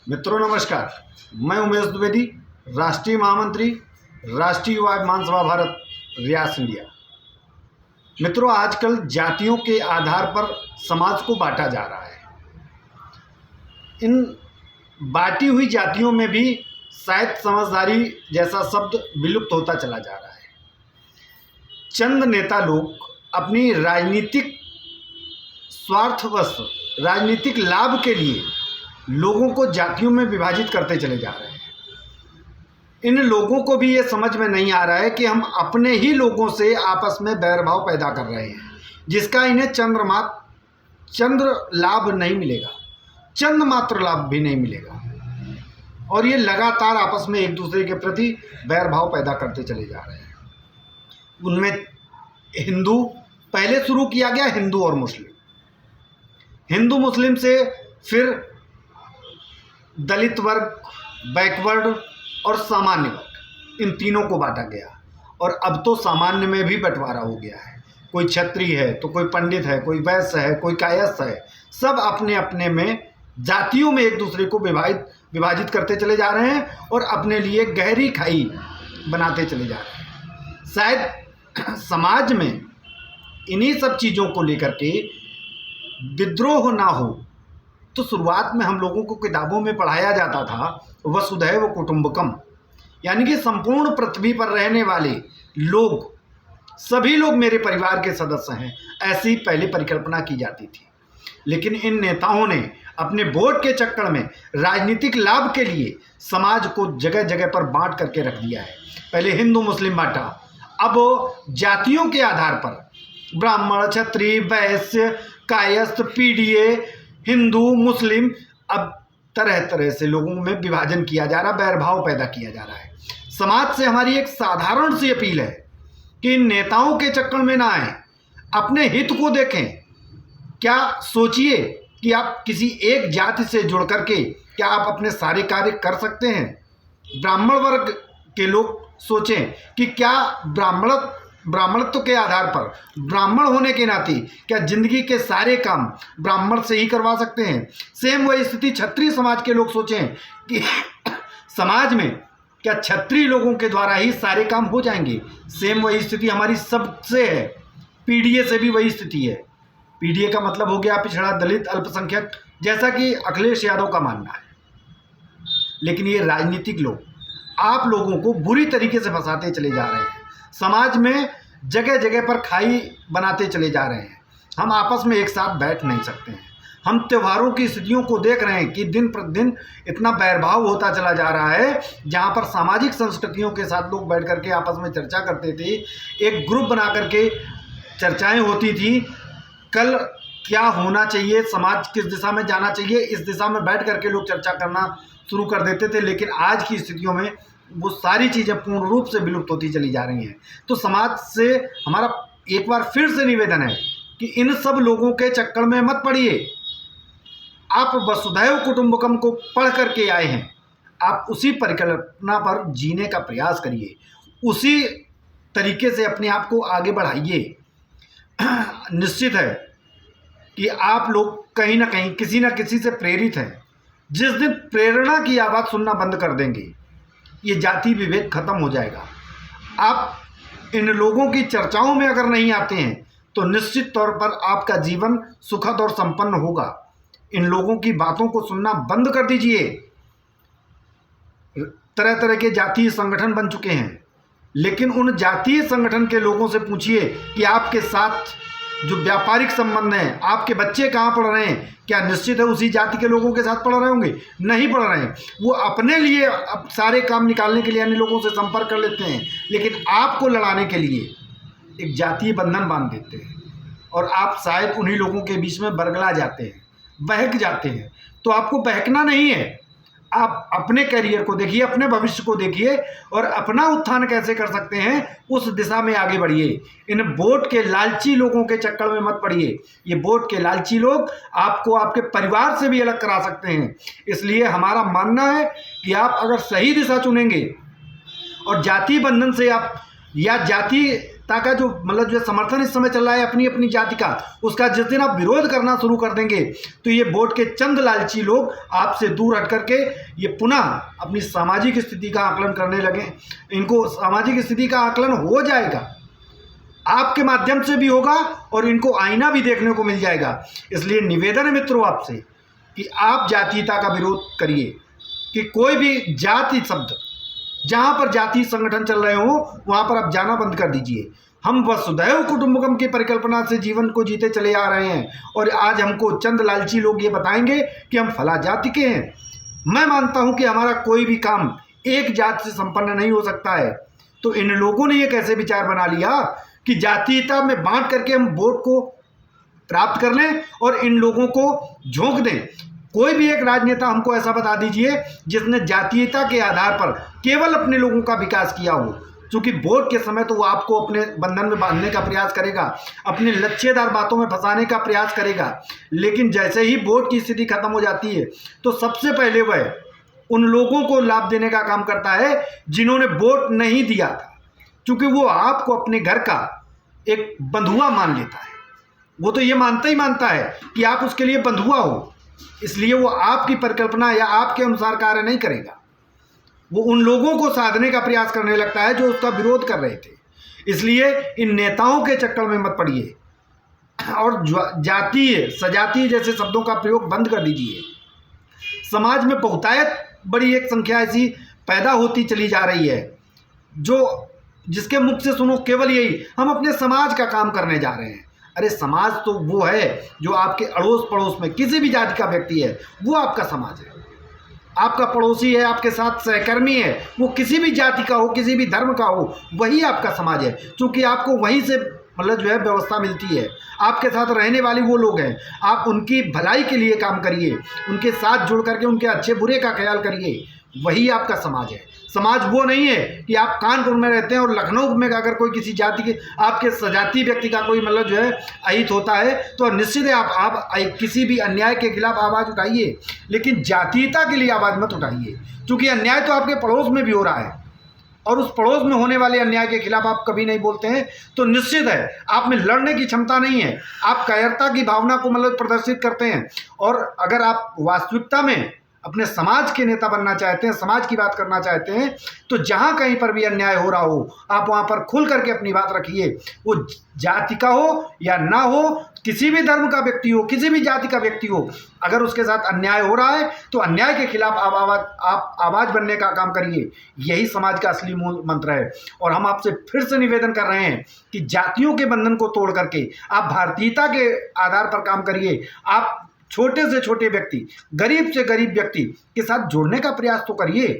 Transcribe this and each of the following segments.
मित्रों नमस्कार। मैं उमेश द्विवेदी, राष्ट्रीय महामंत्री, राष्ट्रीय युवा महासभा भारत, रियासत इंडिया। मित्रों, आजकल जातियों के आधार पर समाज को बांटा जा रहा है। इन बांटी हुई जातियों में भी शायद समझदारी जैसा शब्द विलुप्त होता चला जा रहा है। चंद नेता लोग अपनी राजनीतिक स्वार्थवश राजनीतिक लाभ के लिए लोगों को जातियों में विभाजित करते चले जा रहे हैं। इन लोगों को भी ये समझ में नहीं आ रहा है कि हम अपने ही लोगों से आपस में बैरभाव पैदा कर रहे हैं, जिसका इन्हें चंद्र लाभ नहीं मिलेगा, चंद मात्र लाभ भी नहीं मिलेगा। और ये लगातार आपस में एक दूसरे के प्रति बैरभाव पैदा करते चले जा रहे हैं। उनमें हिंदू पहले शुरू किया गया, हिंदू और मुस्लिम, हिंदू मुस्लिम से फिर दलित वर्ग, बैकवर्ड और सामान्य वर्ग, इन तीनों को बांटा गया। और अब तो सामान्य में भी बंटवारा हो गया है। कोई क्षत्रिय है तो कोई पंडित है, कोई वैश्य है, कोई कायस्थ है। सब अपने अपने में जातियों में एक दूसरे को विभाजित करते चले जा रहे हैं और अपने लिए गहरी खाई बनाते चले जा रहे हैं। शायद समाज में इन्हीं सब चीज़ों को लेकर के विद्रोह ना हो तो शुरुआत में हम लोगों को किताबों में पढ़ाया जाता था वसुधैव कुटुंबकम, यानी कि संपूर्ण पृथ्वी पर रहने वाले लोग, सभी लोग मेरे परिवार के सदस्य हैं, ऐसी पहले परिकल्पना की जाती थी। लेकिन इन नेताओं ने अपने वोट के चक्कर में राजनीतिक लाभ के लिए समाज को जगह जगह पर बांट करके रख दिया है। पहले हिंदू मुस्लिम बांटा, अब जातियों के आधार पर ब्राह्मण, क्षत्रिय, वैश्य, कायस्थ, पीडीए, हिंदू, मुस्लिम, अब तरह तरह से लोगों में विभाजन किया जा रहा, बैरभाव पैदा किया जा रहा है। समाज से हमारी एक साधारण सी अपील है कि इन नेताओं के चक्कर में ना आए, अपने हित को देखें। क्या सोचिए कि आप किसी एक जाति से जुड़ करके क्या आप अपने सारे कार्य कर सकते हैं? ब्राह्मण वर्ग के लोग सोचें कि क्या ब्राह्मणत्व के आधार पर, ब्राह्मण होने के नाते क्या जिंदगी के सारे काम ब्राह्मण से ही करवा सकते हैं? सेम वही स्थिति क्षत्रिय समाज के लोग सोचें कि समाज में क्या क्षत्रिय लोगों के द्वारा ही सारे काम हो जाएंगे? सेम वही स्थिति हमारी सबसे है। पीडीए से भी वही स्थिति है। पीडीए का मतलब हो गया पिछड़ा, दलित, अल्पसंख्यक, जैसा कि अखिलेश यादव का मानना है। लेकिन ये राजनीतिक लोग आप लोगों को बुरी तरीके से फंसाते चले जा रहे हैं। समाज में जगह जगह पर खाई बनाते चले जा रहे हैं। हम आपस में एक साथ बैठ नहीं सकते हैं। हम त्योहारों की स्थितियों को देख रहे हैं कि दिन प्रतिदिन इतना बैरभाव होता चला जा रहा है। जहां पर सामाजिक संस्कृतियों के साथ लोग बैठ करके आपस में चर्चा करते थे, एक ग्रुप बना करके चर्चाएं होती थी, कल क्या होना चाहिए, समाज किस दिशा में जाना चाहिए, इस दिशा में बैठ करके लोग चर्चा करना शुरू कर देते थे। लेकिन आज की स्थितियों में वो सारी चीज़ें पूर्ण रूप से विलुप्त होती चली जा रही हैं। तो समाज से हमारा एक बार फिर से निवेदन है कि इन सब लोगों के चक्कर में मत पड़िए। आप वसुधैव कुटुंबकम को पढ़ करके आए हैं, आप उसी परिकल्पना पर जीने का प्रयास करिए, उसी तरीके से अपने आप को आगे बढ़ाइए। निश्चित है कि आप लोग कहीं ना कहीं किसी न किसी से प्रेरित हैं। जिस दिन प्रेरणा की आवाज़ सुनना बंद कर देंगे, ये जाति विभेद खत्म हो जाएगा। आप इन लोगों की चर्चाओं में अगर नहीं आते हैं तो निश्चित तौर पर आपका जीवन सुखद और संपन्न होगा। इन लोगों की बातों को सुनना बंद कर दीजिए। तरह तरह के जातीय संगठन बन चुके हैं, लेकिन उन जातीय संगठन के लोगों से पूछिए कि आपके साथ जो व्यापारिक संबंध हैं, आपके बच्चे कहाँ पढ़ रहे हैं, क्या निश्चित है उसी जाति के लोगों के साथ पढ़ रहे होंगे? नहीं पढ़ रहे हैं। वो अपने लिए अब सारे काम निकालने के लिए अन्य लोगों से संपर्क कर लेते हैं, लेकिन आपको लड़ाने के लिए एक जातीय बंधन बांध देते हैं और आप शायद उन्हीं लोगों के बीच में बरगला जाते हैं, बहक जाते हैं। तो आपको बहकना नहीं है। आप अपने करियर को देखिए, अपने भविष्य को देखिए और अपना उत्थान कैसे कर सकते हैं उस दिशा में आगे बढ़िए। इन वोट के लालची लोगों के चक्कर में मत पड़िए। ये वोट के लालची लोग आपको आपके परिवार से भी अलग करा सकते हैं। इसलिए हमारा मानना है कि आप अगर सही दिशा चुनेंगे और जाति बंधन से आप या जाति सत्ता का जो मतलब जो समर्थन इस समय चल रहा है अपनी अपनी जाति का, उसका जिस दिन आप विरोध करना शुरू कर देंगे तो ये वोट के चंद लालची लोग आपसे दूर हट करके ये पुनः अपनी सामाजिक स्थिति का आकलन करने लगे। इनको सामाजिक स्थिति का आकलन हो जाएगा, आपके माध्यम से भी होगा और इनको आईना भी देखने को मिल जाएगा। इसलिए निवेदन है मित्रों आपसे कि आप जातीयता का विरोध करिए, कि कोई भी जाति शब्द, जहाँ पर जाति संगठन चल रहे हो वहाँ पर आप जाना बंद कर दीजिए। हम वसुधैव कुटुंबकम की परिकल्पना से जीवन को जीते चले आ रहे हैं और आज हमको चंद लालची लोग ये बताएंगे कि हम फला जाति के हैं। मैं मानता हूँ कि हमारा कोई भी काम एक जाति से संपन्न नहीं हो सकता है। तो इन लोगों ने ये कैसे विचार बना लिया कि जातीयता में बांट करके हम वोट को प्राप्त कर लें और इन लोगों को झोंक दें। कोई भी एक राजनेता हमको ऐसा बता दीजिए जिसने जातीयता के आधार पर केवल अपने लोगों का विकास किया हो। क्योंकि वोट के समय तो वो आपको अपने बंधन में बांधने का प्रयास करेगा, अपने लक्ष्यदार बातों में फंसाने का प्रयास करेगा, लेकिन जैसे ही वोट की स्थिति खत्म हो जाती है तो सबसे पहले वह उन लोगों को लाभ देने का काम करता है जिन्होंने वोट नहीं दिया था। क्योंकि वो आपको अपने घर का एक बंधुआ मान लेता है, वो तो ये मानता है कि आप उसके लिए बंधुआ हो, इसलिए वो आपकी परिकल्पना या आपके अनुसार कार्य नहीं करेगा। वो उन लोगों को साधने का प्रयास करने लगता है जो उसका विरोध कर रहे थे। इसलिए इन नेताओं के चक्कर में मत पड़िए और जातीय सजातीय जैसे शब्दों का प्रयोग बंद कर दीजिए। समाज में बहुतायत बड़ी एक संख्या ऐसी पैदा होती चली जा रही है जो जिसके मुख से सुनो केवल यही, हम अपने समाज का काम करने जा रहे हैं। अरे समाज तो वो है जो आपके अड़ोस पड़ोस में किसी भी जाति का व्यक्ति है, वो आपका समाज है। आपका पड़ोसी है, आपके साथ सहकर्मी है, वो किसी भी जाति का हो, किसी भी धर्म का हो, वही आपका समाज है। क्योंकि आपको वहीं से मतलब जो है व्यवस्था मिलती है, आपके साथ रहने वाले वो लोग हैं। आप उनकी भलाई के लिए काम करिए, उनके साथ जुड़ करके उनके अच्छे बुरे का ख्याल करिए, वही आपका समाज है। समाज वो नहीं है कि आप कानपुर में रहते हैं और लखनऊ में अगर कोई किसी जाति के आपके सजातीय व्यक्ति का कोई मतलब जो है अहित होता है तो निश्चित है आप किसी भी अन्याय के खिलाफ आवाज़ उठाइए, लेकिन जातीयता के लिए आवाज़ मत उठाइए। क्योंकि अन्याय तो आपके पड़ोस में भी हो रहा है और उस पड़ोस में होने वाले अन्याय के खिलाफ आप कभी नहीं बोलते हैं तो निश्चित है आप में लड़ने की क्षमता नहीं है। आप कायरता की भावना को मतलब प्रदर्शित करते हैं। और अगर आप वास्तविकता में अपने समाज के नेता बनना चाहते हैं, समाज की बात करना चाहते हैं, तो जहाँ कहीं पर भी अन्याय हो रहा हो आप वहाँ पर खुल करके अपनी बात रखिए। वो जाति का हो या ना हो, किसी भी धर्म का व्यक्ति हो, किसी भी जाति का व्यक्ति हो, अगर उसके साथ अन्याय हो रहा है तो अन्याय के खिलाफ आप आवाज़ बनने का काम करिए। यही समाज का असली मूल मंत्र है। और हम आपसे फिर से निवेदन कर रहे हैं कि जातियों के बंधन को तोड़ करके आप भारतीयता के आधार पर काम करिए। आप छोटे से छोटे व्यक्ति, गरीब से गरीब व्यक्ति के साथ जोड़ने का प्रयास तो करिए।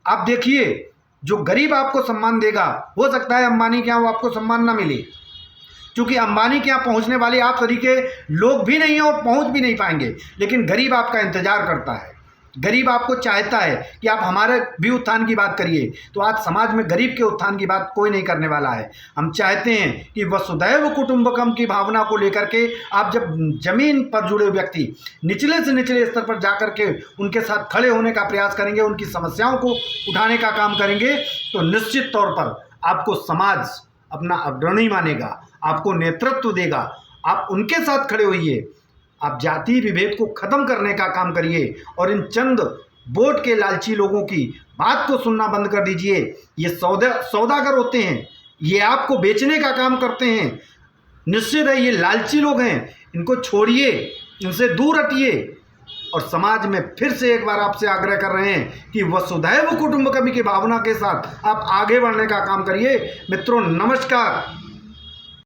आप देखिए जो गरीब आपको सम्मान देगा, हो सकता है अंबानी के यहाँ वो आपको सम्मान ना मिले, क्योंकि अंबानी के यहाँ पहुँचने वाले आप तरीके लोग भी नहीं हैं और पहुँच भी नहीं पाएंगे। लेकिन गरीब आपका इंतजार करता है, गरीब आपको चाहता है कि आप हमारे भी उत्थान की बात करिए। तो आज समाज में गरीब के उत्थान की बात कोई नहीं करने वाला है। हम चाहते हैं कि वसुधैव कुटुंबकम की भावना को लेकर के आप जब जमीन पर जुड़े व्यक्ति निचले से निचले स्तर पर जाकर के उनके साथ खड़े होने का प्रयास करेंगे, उनकी समस्याओं को उठाने का काम करेंगे, तो निश्चित तौर पर आपको समाज अपना अग्रणी मानेगा, आपको नेतृत्व देगा। आप उनके साथ खड़े होइए, आप जाति विभेद को ख़त्म करने का काम करिए और इन चंद वोट के लालची लोगों की बात को सुनना बंद कर दीजिए। ये सौदागर होते हैं, ये आपको बेचने का काम करते हैं। निश्चित है ये लालची लोग हैं, इनको छोड़िए, इनसे दूर हटिए। और समाज में फिर से एक बार आपसे आग्रह कर रहे हैं कि वसुधैव कुटुंबकम की भावना के साथ आप आगे बढ़ने का काम करिए। मित्रों नमस्कार।